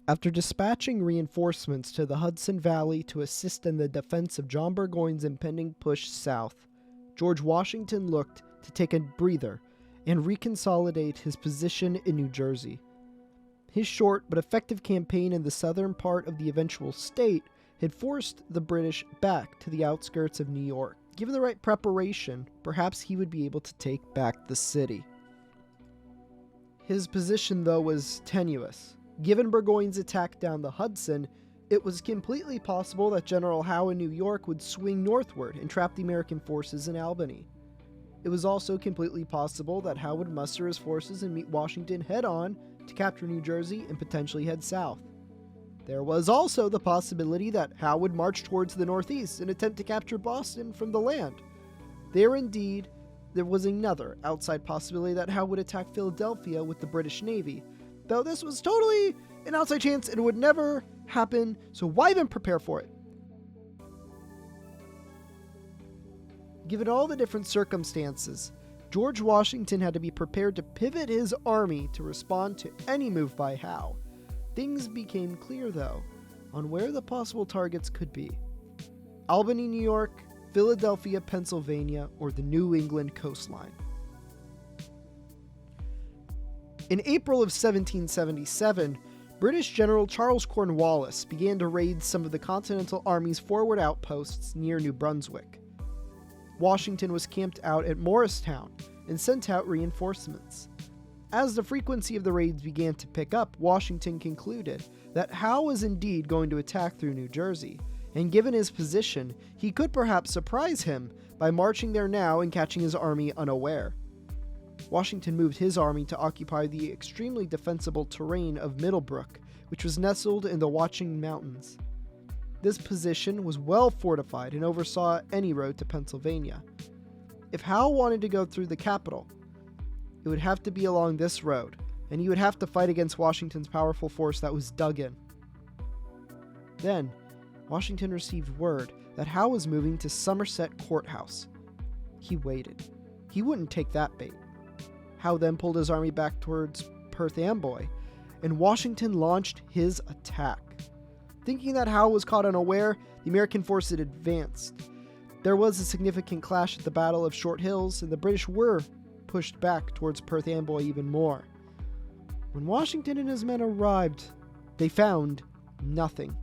After dispatching reinforcements to the Hudson Valley to assist in the defense of John Burgoyne's impending push south, George Washington looked to take a breather and reconsolidate his position in New Jersey. His short but effective campaign in the southern part of the eventual state had forced the British back to the outskirts of New York. Given the right preparation, perhaps he would be able to take back the city. His position, though, was tenuous. Given Burgoyne's attack down the Hudson, it was completely possible that General Howe in New York would swing northward and trap the American forces in Albany. It was also completely possible that Howe would muster his forces and meet Washington head-on to capture New Jersey and potentially head south. There was also the possibility that Howe would march towards the northeast and attempt to capture Boston from the land. There was another outside possibility that Howe would attack Philadelphia with the British Navy, though this was totally an outside chance and it would never happen, so why even prepare for it? Given all the different circumstances, George Washington had to be prepared to pivot his army to respond to any move by Howe. Things became clear, though, on where the possible targets could be: Albany, New York, Philadelphia, Pennsylvania, or the New England coastline. In April of 1777, British General Charles Cornwallis began to raid some of the Continental Army's forward outposts near New Brunswick. Washington was camped out at Morristown and sent out reinforcements. As the frequency of the raids began to pick up, Washington concluded that Howe was indeed going to attack through New Jersey, and given his position, he could perhaps surprise him by marching there now and catching his army unaware. Washington moved his army to occupy the extremely defensible terrain of Middlebrook, which was nestled in the Watchung Mountains. This position was well fortified and oversaw any road to Pennsylvania. If Howe wanted to go through the capital, it would have to be along this road, and he would have to fight against Washington's powerful force that was dug in. Then, Washington received word that Howe was moving to Somerset Courthouse. He waited. He wouldn't take that bait. Howe then pulled his army back towards Perth Amboy, and Washington launched his attack. Thinking that Howe was caught unaware, the American force had advanced. There was a significant clash at the Battle of Short Hills, and the British were pushed back towards Perth Amboy even more. When Washington and his men arrived, they found nothing.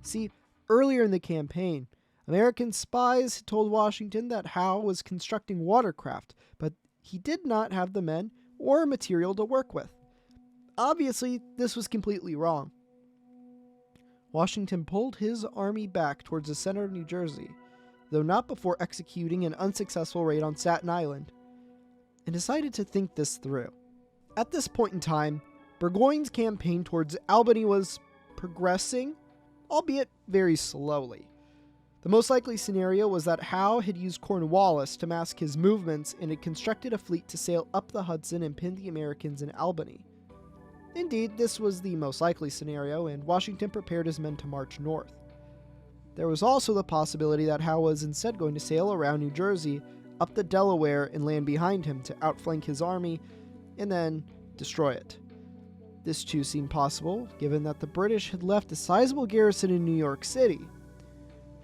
See, earlier in the campaign, American spies had told Washington that Howe was constructing watercraft, but he did not have the men or material to work with. Obviously, this was completely wrong. Washington pulled his army back towards the center of New Jersey, though not before executing an unsuccessful raid on Staten Island, and decided to think this through. At this point in time, Burgoyne's campaign towards Albany was progressing, albeit very slowly. The most likely scenario was that Howe had used Cornwallis to mask his movements and had constructed a fleet to sail up the Hudson and pin the Americans in Albany. Indeed, this was the most likely scenario, and Washington prepared his men to march north. There was also the possibility that Howe was instead going to sail around New Jersey, up the Delaware, and land behind him to outflank his army and then destroy it. This too seemed possible, given that the British had left a sizable garrison in New York City.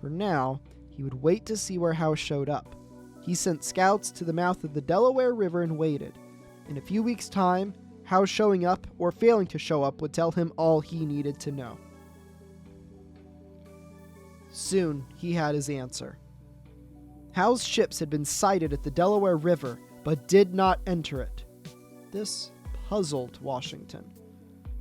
For now, he would wait to see where Howe showed up. He sent scouts to the mouth of the Delaware River and waited. In a few weeks' time, Howe showing up or failing to show up would tell him all he needed to know. Soon, he had his answer. Howe's ships had been sighted at the Delaware River, but did not enter it. This puzzled Washington.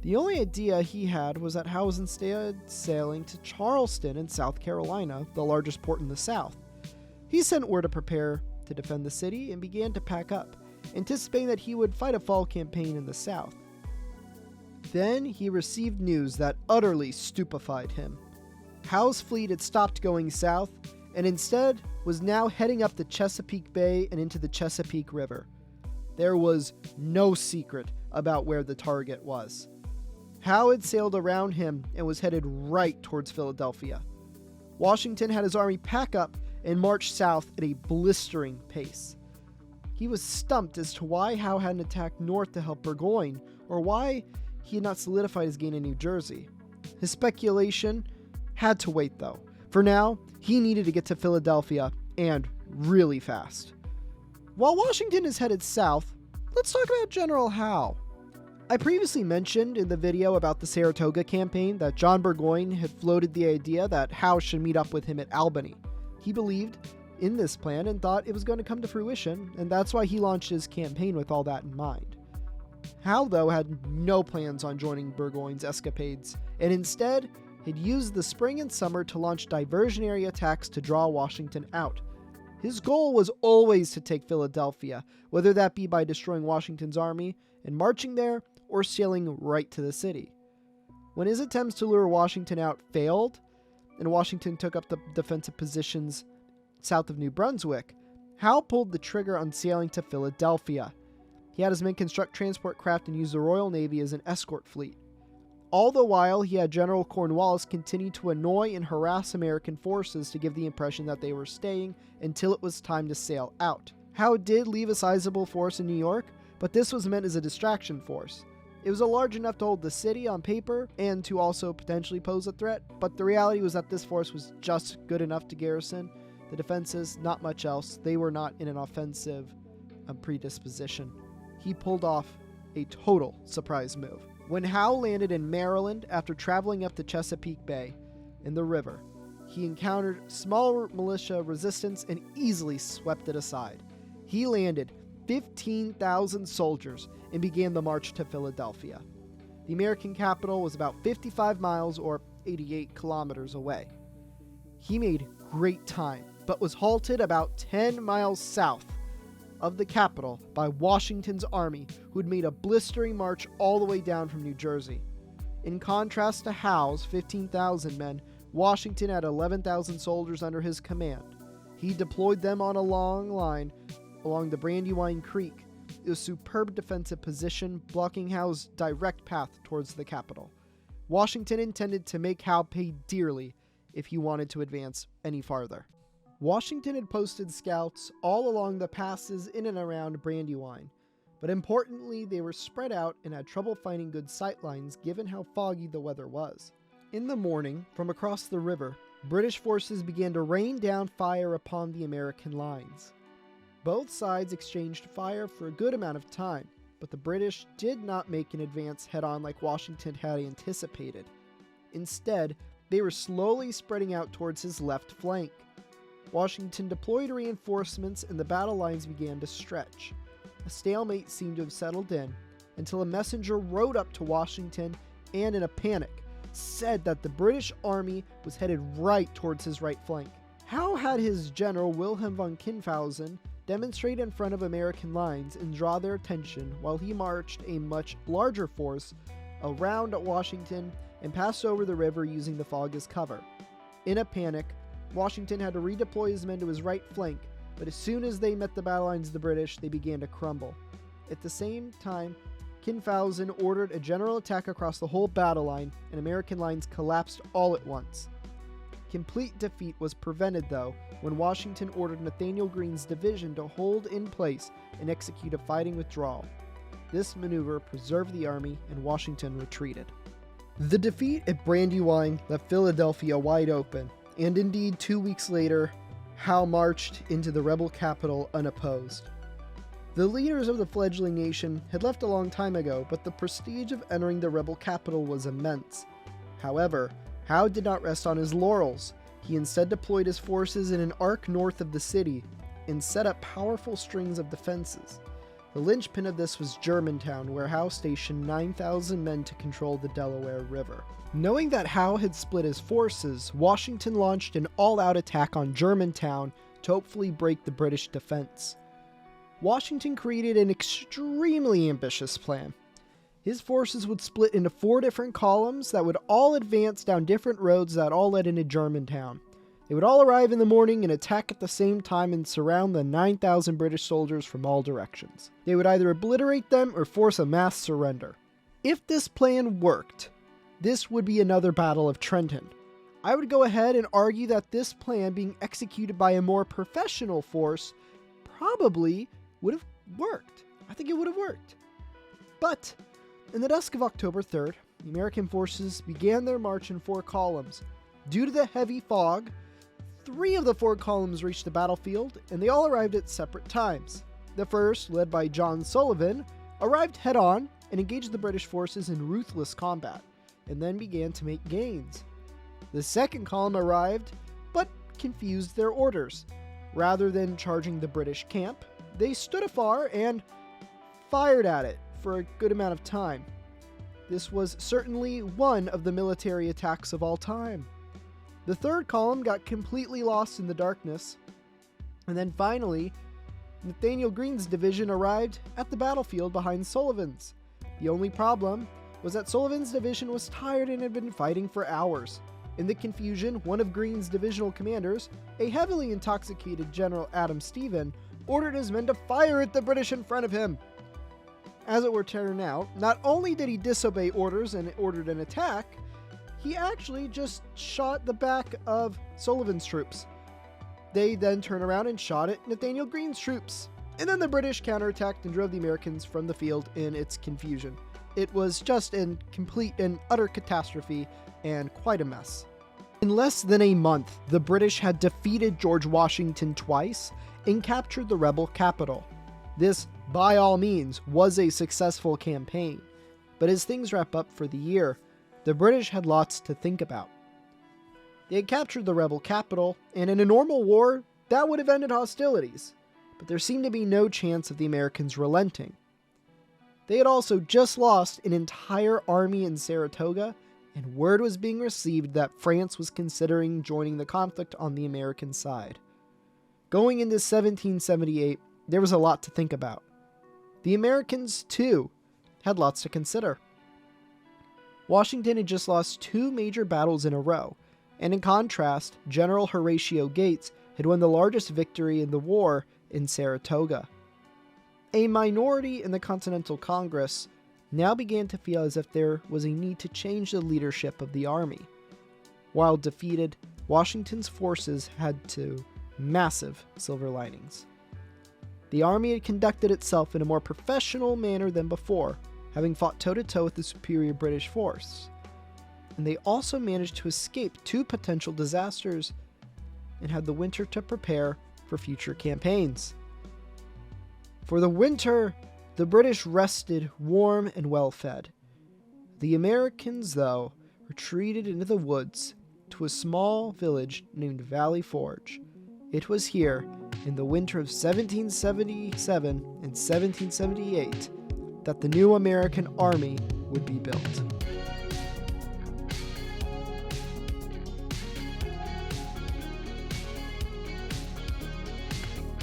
The only idea he had was that Howe was instead sailing to Charleston in South Carolina, the largest port in the South. He sent word to prepare to defend the city and began to pack up, anticipating that he would fight a fall campaign in the South. Then he received news that utterly stupefied him. Howe's fleet had stopped going south, and instead was now heading up the Chesapeake Bay and into the Chesapeake River. There was no secret about where the target was. Howe had sailed around him and was headed right towards Philadelphia. Washington had his army pack up and march south at a blistering pace. He was stumped as to why Howe hadn't attacked north to help Burgoyne, or why he had not solidified his gain in New Jersey. His speculation had to wait though. For now, he needed to get to Philadelphia, and really fast. While Washington is headed south, let's talk about General Howe. I previously mentioned in the video about the Saratoga campaign that John Burgoyne had floated the idea that Howe should meet up with him at Albany. He believed in this plan and thought it was going to come to fruition, and that's why he launched his campaign with all that in mind. Howe, though, had no plans on joining Burgoyne's escapades, and instead had used the spring and summer to launch diversionary attacks to draw Washington out. His goal was always to take Philadelphia, whether that be by destroying Washington's army and marching there, or sailing right to the city. When his attempts to lure Washington out failed, and Washington took up the defensive positions south of New Brunswick, Howe pulled the trigger on sailing to Philadelphia. He had his men construct transport craft and use the Royal Navy as an escort fleet. All the while, he had General Cornwallis continue to annoy and harass American forces to give the impression that they were staying until it was time to sail out. Howe did leave a sizable force in New York, but this was meant as a distraction force. It was large enough to hold the city on paper and to also potentially pose a threat, but the reality was that this force was just good enough to garrison the defenses, not much else. They were not in an offensive predisposition. He pulled off a total surprise move. When Howe landed in Maryland after traveling up the Chesapeake Bay in the river, he encountered small militia resistance and easily swept it aside. He landed 15,000 soldiers and began the march to Philadelphia. The American capital was about 55 miles or 88 kilometers away. He made great time, but was halted about 10 miles south of the capital by Washington's army, who had made a blistering march all the way down from New Jersey. In contrast to Howe's 15,000 men, Washington had 11,000 soldiers under his command. He deployed them on a long line along the Brandywine Creek, a superb defensive position blocking Howe's direct path towards the capital. Washington intended to make Howe pay dearly if he wanted to advance any farther. Washington had posted scouts all along the passes in and around Brandywine, but importantly, they were spread out and had trouble finding good sightlines given how foggy the weather was. In the morning, from across the river, British forces began to rain down fire upon the American lines. Both sides exchanged fire for a good amount of time, but the British did not make an advance head-on like Washington had anticipated. Instead, they were slowly spreading out towards his left flank. Washington deployed reinforcements and the battle lines began to stretch. A stalemate seemed to have settled in until a messenger rode up to Washington and, in a panic, said that the British army was headed right towards his right flank. Howe had his general Wilhelm von Kinfausen demonstrate in front of American lines and draw their attention while he marched a much larger force around Washington and passed over the river using the fog as cover. In a panic, Washington had to redeploy his men to his right flank, but as soon as they met the battle lines of the British, they began to crumble. At the same time, Kinfausen ordered a general attack across the whole battle line, and American lines collapsed all at once. Complete defeat was prevented, though, when Washington ordered Nathanael Greene's division to hold in place and execute a fighting withdrawal. This maneuver preserved the army, and Washington retreated. The defeat at Brandywine left Philadelphia wide open, and indeed 2 weeks later, Howe marched into the rebel capital unopposed. The leaders of the fledgling nation had left a long time ago, but the prestige of entering the rebel capital was immense. However, Howe did not rest on his laurels. He instead deployed his forces in an arc north of the city and set up powerful strings of defenses. The linchpin of this was Germantown, where Howe stationed 9,000 men to control the Delaware River. Knowing that Howe had split his forces, Washington launched an all-out attack on Germantown to hopefully break the British defense. Washington created an extremely ambitious plan. His forces would split into 4 different columns that would all advance down different roads that all led into Germantown. They would all arrive in the morning and attack at the same time and surround the 9,000 British soldiers from all directions. They would either obliterate them or force a mass surrender. If this plan worked, this would be another Battle of Trenton. I would go ahead and argue that this plan being executed by a more professional force probably would have worked. I think it would have worked. But In the dusk of October 3rd, the American forces began their march in 4 columns. Due to the heavy fog, 3 of the 4 columns reached the battlefield, and they all arrived at separate times. The first, led by John Sullivan, arrived head-on and engaged the British forces in ruthless combat, and then began to make gains. The second column arrived, but confused their orders. Rather than charging the British camp, they stood afar and fired at it for a good amount of time. This was certainly one of the military attacks of all time. The third column got completely lost in the darkness, and then finally, Nathaniel Greene's division arrived at the battlefield behind Sullivan's. The only problem was that Sullivan's division was tired and had been fighting for hours. In the confusion, one of Greene's divisional commanders, a heavily intoxicated General Adam Stephen, ordered his men to fire at the British in front of him. As it were turned out, not only did he disobey orders and ordered an attack, he actually just shot the back of Sullivan's troops. They then turned around and shot at Nathaniel Greene's troops. And then the British counterattacked and drove the Americans from the field in its confusion. It was just a complete and utter catastrophe and quite a mess. In less than a month, the British had defeated George Washington twice and captured the rebel capital. This, by all means, was a successful campaign. But as things wrap up for the year, the British had lots to think about. They had captured the rebel capital, and in a normal war, that would have ended hostilities. But there seemed to be no chance of the Americans relenting. They had also just lost an entire army in Saratoga, and word was being received that France was considering joining the conflict on the American side. Going into 1778, there was a lot to think about. The Americans, too, had lots to consider. Washington had just lost 2 major battles in a row, and in contrast, General Horatio Gates had won the largest victory in the war in Saratoga. A minority in the Continental Congress now began to feel as if there was a need to change the leadership of the army. While defeated, Washington's forces had 2 massive silver linings. The army had conducted itself in a more professional manner than before, having fought toe-to-toe with the superior British force. And they also managed to escape 2 potential disasters and had the winter to prepare for future campaigns. For the winter, the British rested warm and well-fed. The Americans, though, retreated into the woods to a small village named Valley Forge. It was here, in the winter of 1777 and 1778, that the new American army would be built.